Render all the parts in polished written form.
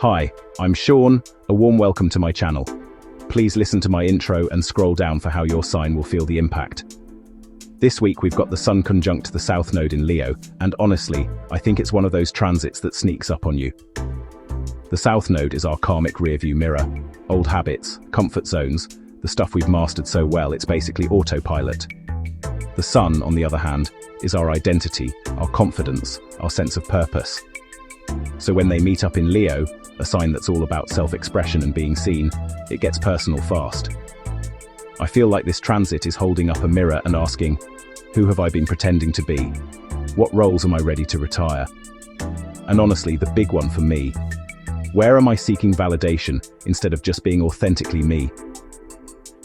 Hi, I'm Sean, a warm welcome to my channel. Please listen to my intro and scroll down for how your sign will feel the impact. This week we've got the Sun conjunct the South Node in Leo, and honestly, I think it's one of those transits that sneaks up on you. The South Node is our karmic rearview mirror. Old habits, comfort zones, the stuff we've mastered so well, it's basically autopilot. The Sun, on the other hand, is our identity, our confidence, our sense of purpose. So when they meet up in Leo, a sign that's all about self-expression and being seen, it gets personal fast. I feel like this transit is holding up a mirror and asking, who have I been pretending to be? What roles am I ready to retire? And honestly, the big one for me, where am I seeking validation instead of just being authentically me?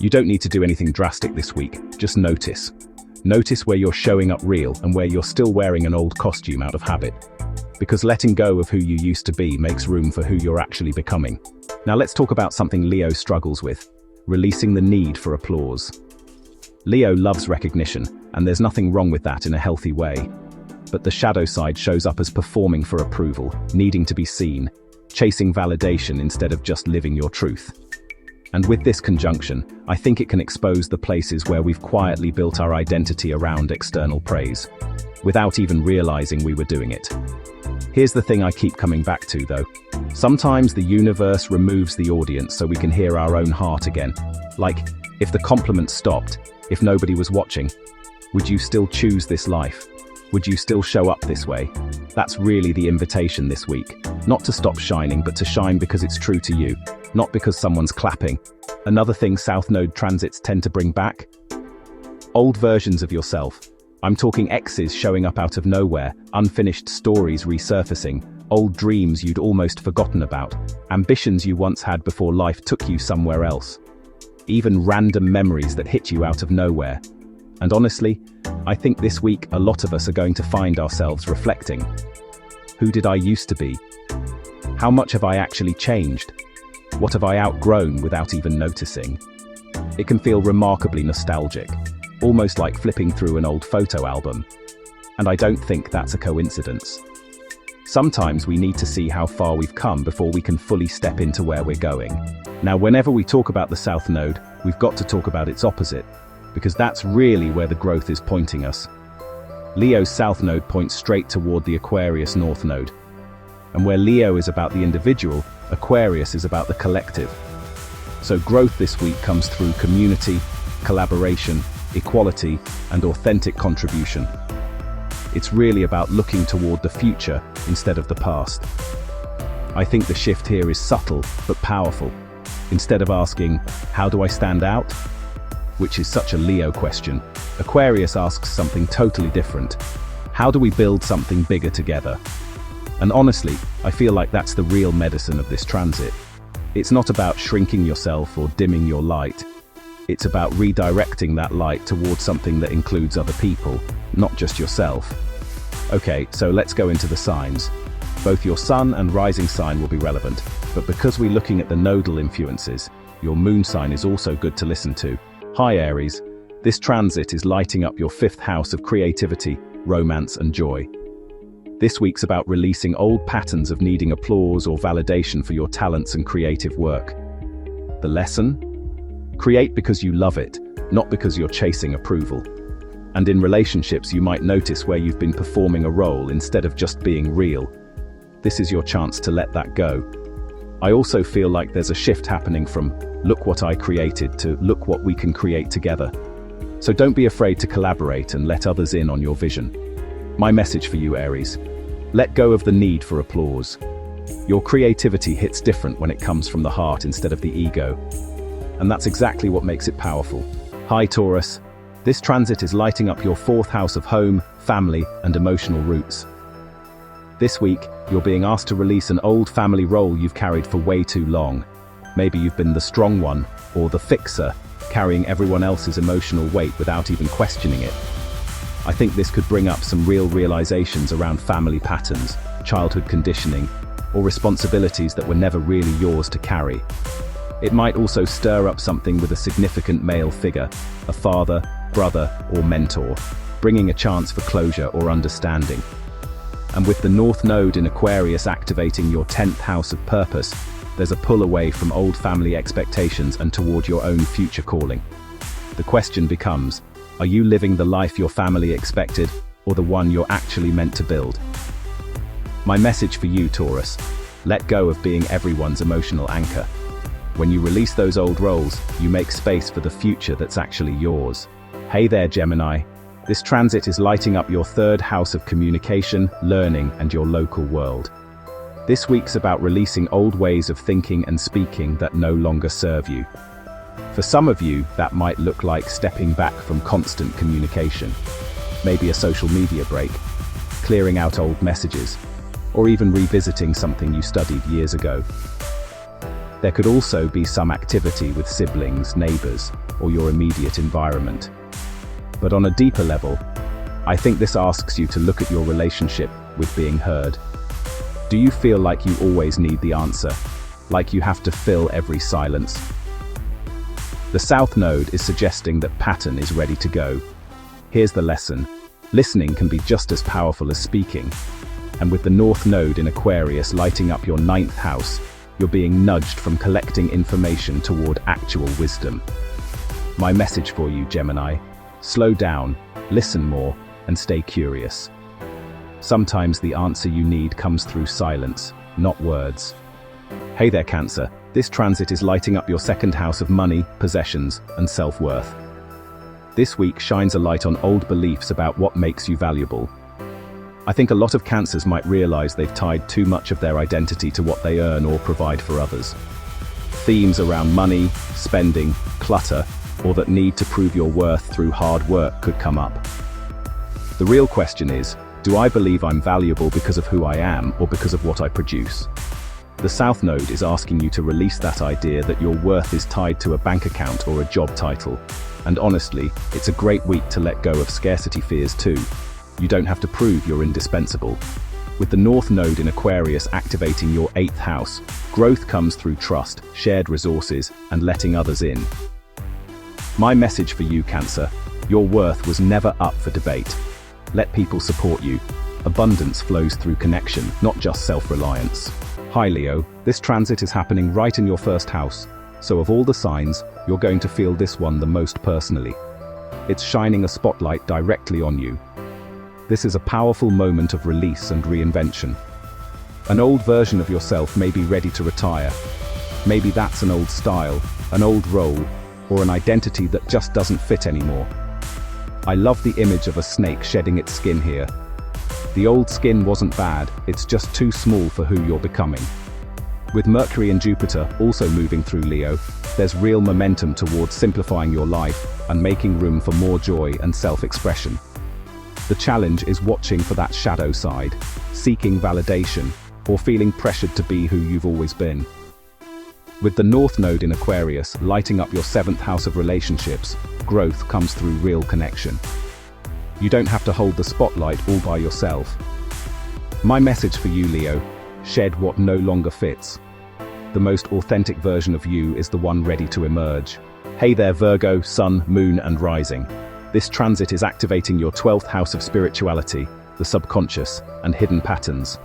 You don't need to do anything drastic this week, just notice. Notice where you're showing up real and where you're still wearing an old costume out of habit. Because letting go of who you used to be makes room for who you're actually becoming. Now let's talk about something Leo struggles with, releasing the need for applause. Leo loves recognition, and there's nothing wrong with that in a healthy way. But the shadow side shows up as performing for approval, needing to be seen, chasing validation instead of just living your truth. And with this conjunction, I think it can expose the places where we've quietly built our identity around external praise, without even realizing we were doing it. Here's the thing I keep coming back to though. Sometimes the universe removes the audience so we can hear our own heart again. Like, if the compliments stopped, if nobody was watching, would you still choose this life? Would you still show up this way? That's really the invitation this week. Not to stop shining, but to shine because it's true to you, not because someone's clapping. Another thing South Node transits tend to bring back? Old versions of yourself. I'm talking exes showing up out of nowhere, unfinished stories resurfacing, old dreams you'd almost forgotten about, ambitions you once had before life took you somewhere else. Even random memories that hit you out of nowhere. And honestly, I think this week a lot of us are going to find ourselves reflecting. Who did I used to be? How much have I actually changed? What have I outgrown without even noticing? It can feel remarkably nostalgic, almost like flipping through an old photo album. And I don't think that's a coincidence. Sometimes we need to see how far we've come before we can fully step into where we're going. Now, whenever we talk about the South Node, we've got to talk about its opposite, because that's really where the growth is pointing us. Leo's South Node points straight toward the Aquarius North Node. And where Leo is about the individual, Aquarius is about the collective. So growth this week comes through community, collaboration, equality, and authentic contribution. It's really about looking toward the future instead of the past. I think the shift here is subtle but powerful. Instead of asking, how do I stand out? Which is such a Leo question, Aquarius asks something totally different. How do we build something bigger together? And honestly, I feel like that's the real medicine of this transit. It's not about shrinking yourself or dimming your light. It's about redirecting that light towards something that includes other people, not just yourself. Okay, so let's go into the signs. Both your sun and rising sign will be relevant, but because we're looking at the nodal influences, your moon sign is also good to listen to. Hi Aries, this transit is lighting up your 5th house of creativity, romance and joy. This week's about releasing old patterns of needing applause or validation for your talents and creative work. The lesson? Create because you love it, not because you're chasing approval. And in relationships, you might notice where you've been performing a role instead of just being real. This is your chance to let that go. I also feel like there's a shift happening from look what I created to look what we can create together. So don't be afraid to collaborate and let others in on your vision. My message for you, Aries: let go of the need for applause. Your creativity hits different when it comes from the heart instead of the ego. And that's exactly what makes it powerful. Hi Taurus, this transit is lighting up your 4th house of home, family, and emotional roots. This week, you're being asked to release an old family role you've carried for way too long. Maybe you've been the strong one, or the fixer, carrying everyone else's emotional weight without even questioning it. I think this could bring up some real realizations around family patterns, childhood conditioning, or responsibilities that were never really yours to carry. It might also stir up something with a significant male figure, a father, brother, or mentor, bringing a chance for closure or understanding. And with the North Node in Aquarius activating your 10th house of purpose, there's a pull away from old family expectations and toward your own future calling. The question becomes, are you living the life your family expected, or the one you're actually meant to build? My message for you, Taurus: let go of being everyone's emotional anchor. When you release those old roles, you make space for the future that's actually yours. Hey there, Gemini. This transit is lighting up your 3rd house of communication, learning, and your local world. This week's about releasing old ways of thinking and speaking that no longer serve you. For some of you, that might look like stepping back from constant communication. Maybe a social media break, clearing out old messages, or even revisiting something you studied years ago. There could also be some activity with siblings, neighbors, or your immediate environment. But on a deeper level, I think this asks you to look at your relationship with being heard. Do you feel like you always need the answer? Like you have to fill every silence? The South Node is suggesting that pattern is ready to go. Here's the lesson. Listening can be just as powerful as speaking. And with the North Node in Aquarius lighting up your 9th house, you're being nudged from collecting information toward actual wisdom. My message for you, Gemini: slow down, listen more, and stay curious. Sometimes the answer you need comes through silence, not words. Hey there, Cancer. This transit is lighting up your 2nd house of money, possessions, and self-worth. This week shines a light on old beliefs about what makes you valuable. I think a lot of Cancers might realize they've tied too much of their identity to what they earn or provide for others. Themes around money, spending, clutter, or that need to prove your worth through hard work could come up. The real question is, do I believe I'm valuable because of who I am or because of what I produce? The South Node is asking you to release that idea that your worth is tied to a bank account or a job title. And honestly, it's a great week to let go of scarcity fears too. You don't have to prove you're indispensable. With the North Node in Aquarius activating your 8th house, growth comes through trust, shared resources, and letting others in. My message for you, Cancer: your worth was never up for debate. Let people support you. Abundance flows through connection, not just self-reliance. Hi Leo, this transit is happening right in your 1st house, so of all the signs, you're going to feel this one the most personally. It's shining a spotlight directly on you. This is a powerful moment of release and reinvention. An old version of yourself may be ready to retire. Maybe that's an old style, an old role, or an identity that just doesn't fit anymore. I love the image of a snake shedding its skin here. The old skin wasn't bad, it's just too small for who you're becoming. With Mercury and Jupiter also moving through Leo, there's real momentum towards simplifying your life and making room for more joy and self-expression. The challenge is watching for that shadow side, seeking validation, or feeling pressured to be who you've always been. With the North Node in Aquarius lighting up your 7th house of relationships, growth comes through real connection. You don't have to hold the spotlight all by yourself. My message for you, Leo: shed what no longer fits. The most authentic version of you is the one ready to emerge. Hey there, Virgo, Sun, Moon, and Rising. This transit is activating your 12th house of spirituality, the subconscious, and hidden patterns.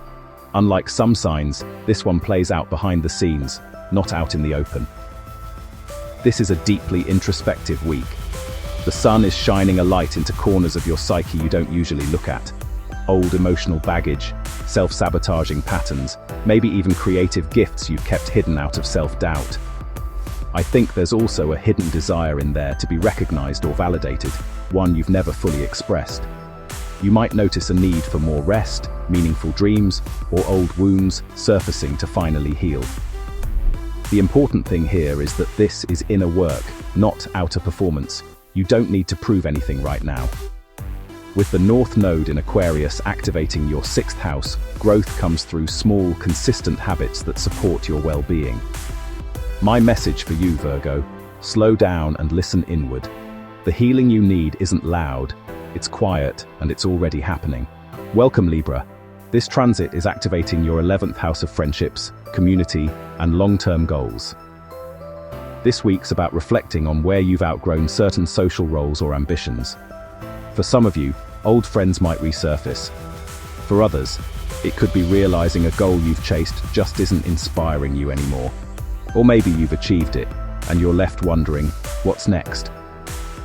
Unlike some signs, this one plays out behind the scenes, not out in the open. This is a deeply introspective week. The sun is shining a light into corners of your psyche you don't usually look at. Old emotional baggage, self-sabotaging patterns, maybe even creative gifts you've kept hidden out of self-doubt. I think there's also a hidden desire in there to be recognized or validated, one you've never fully expressed. You might notice a need for more rest, meaningful dreams, or old wounds surfacing to finally heal. The important thing here is that this is inner work, not outer performance. You don't need to prove anything right now. With the North Node in Aquarius activating your 6th house, growth comes through small, consistent habits that support your well-being. My message for you, Virgo: slow down and listen inward. The healing you need isn't loud, it's quiet, and it's already happening. Welcome, Libra. This transit is activating your 11th house of friendships, community, and long-term goals. This week's about reflecting on where you've outgrown certain social roles or ambitions. For some of you, old friends might resurface. For others, It could be realizing a goal you've chased just isn't inspiring you anymore. Or maybe you've achieved it, and you're left wondering, what's next?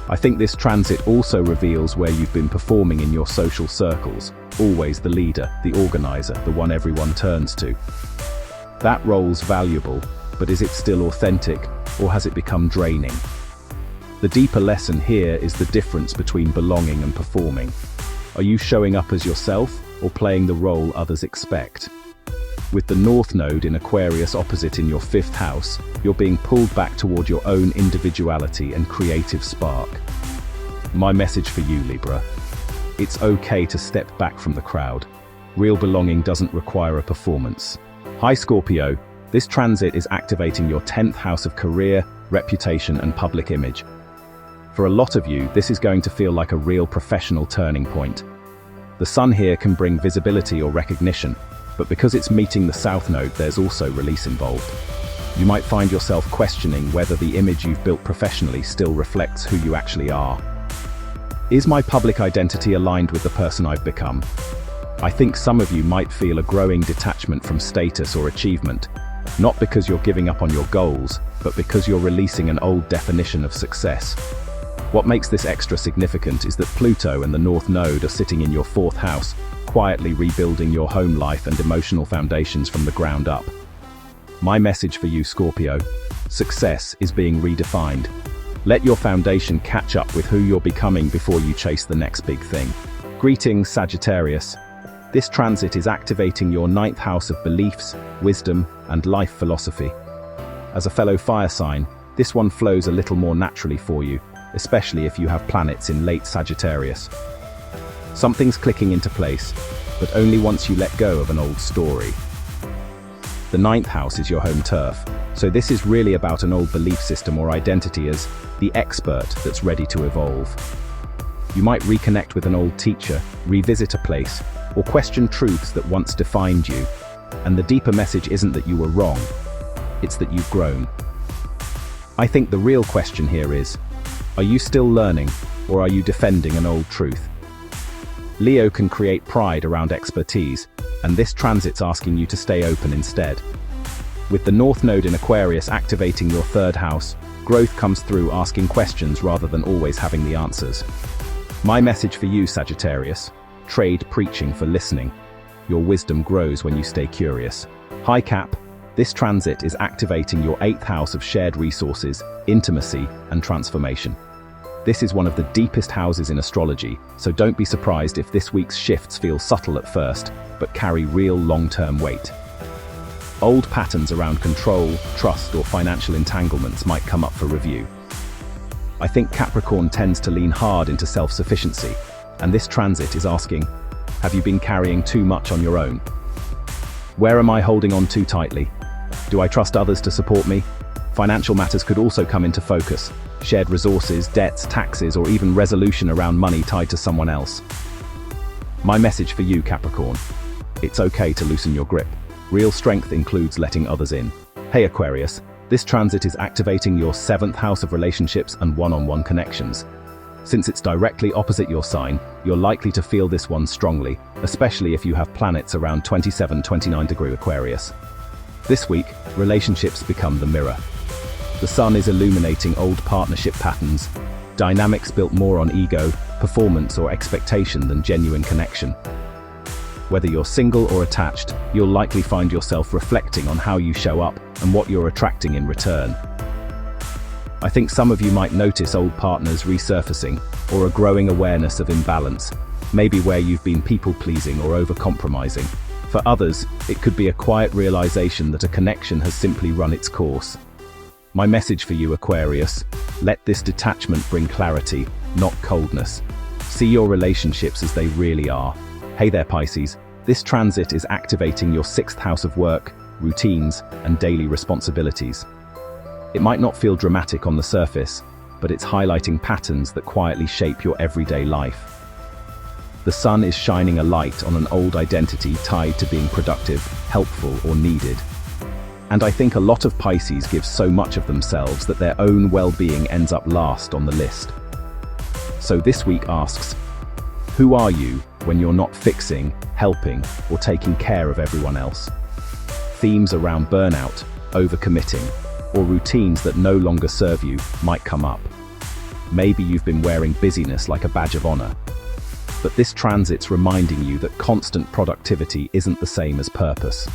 I think this transit also reveals where you've been performing in your social circles, always the leader, the organizer, the one everyone turns to. That role's valuable, but is it still authentic, or has it become draining? The deeper lesson here is the difference between belonging and performing. Are you showing up as yourself, or playing the role others expect? With the North Node in Aquarius opposite in your 5th house, you're being pulled back toward your own individuality and creative spark. My message for you, Libra: it's okay to step back from the crowd. Real belonging doesn't require a performance. Hi Scorpio, this transit is activating your 10th house of career, reputation and public image. For a lot of you, this is going to feel like a real professional turning point. The sun here can bring visibility or recognition, but because it's meeting the South Node, there's also release involved. You might find yourself questioning whether the image you've built professionally still reflects who you actually are. Is my public identity aligned with the person I've become? I think some of you might feel a growing detachment from status or achievement, not because you're giving up on your goals, but because you're releasing an old definition of success. What makes this extra significant is that Pluto and the North Node are sitting in your 4th house, quietly rebuilding your home life and emotional foundations from the ground up. My message for you, Scorpio: success is being redefined. Let your foundation catch up with who you're becoming before you chase the next big thing. Greetings, Sagittarius. This transit is activating your 9th house of beliefs, wisdom, and life philosophy. As a fellow fire sign, this one flows a little more naturally for you, especially if you have planets in late Sagittarius. Something's clicking into place, but only once you let go of an old story. The 9th house is your home turf, so this is really about an old belief system or identity as the expert that's ready to evolve. You might reconnect with an old teacher, revisit a place, or question truths that once defined you. And the deeper message isn't that you were wrong, it's that you've grown. I think the real question here is, are you still learning, or are you defending an old truth? Leo can create pride around expertise, and this transit's asking you to stay open instead. With the North Node in Aquarius activating your 3rd house, growth comes through asking questions rather than always having the answers. My message for you, Sagittarius: trade preaching for listening. Your wisdom grows when you stay curious. Hi Cap, this transit is activating your 8th house of shared resources, intimacy, and transformation. This is one of the deepest houses in astrology, so don't be surprised if this week's shifts feel subtle at first, but carry real long-term weight. Old patterns around control, trust, or financial entanglements might come up for review. I think Capricorn tends to lean hard into self-sufficiency, and this transit is asking, have you been carrying too much on your own? Where am I holding on too tightly? Do I trust others to support me? Financial matters could also come into focus. Shared resources, debts, taxes, or even resolution around money tied to someone else. My message for you, Capricorn: it's okay to loosen your grip. Real strength includes letting others in. Hey Aquarius, this transit is activating your 7th house of relationships and one-on-one connections. Since it's directly opposite your sign, you're likely to feel this one strongly, especially if you have planets around 27-29 Aquarius. This week, relationships become the mirror. The sun is illuminating old partnership patterns, dynamics built more on ego, performance, or expectation than genuine connection. Whether you're single or attached, you'll likely find yourself reflecting on how you show up and what you're attracting in return. I think some of you might notice old partners resurfacing, or a growing awareness of imbalance, maybe where you've been people-pleasing or over-compromising. For others, it could be a quiet realization that a connection has simply run its course. My message for you, Aquarius: let this detachment bring clarity, not coldness. See your relationships as they really are. Hey there, Pisces. This transit is activating your 6th house of work, routines, and daily responsibilities. It might not feel dramatic on the surface, but it's highlighting patterns that quietly shape your everyday life. The sun is shining a light on an old identity tied to being productive, helpful, or needed. And I think a lot of Pisces give so much of themselves that their own well-being ends up last on the list. So this week asks, who are you, when you're not fixing, helping, or taking care of everyone else. Themes around burnout, overcommitting, or routines that no longer serve you might come up. Maybe you've been wearing busyness like a badge of honor. But this transit's reminding you that constant productivity isn't the same as purpose.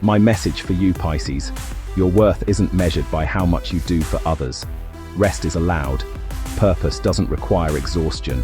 My message for you, Pisces: your worth isn't measured by how much you do for others. Rest is allowed. Purpose doesn't require exhaustion.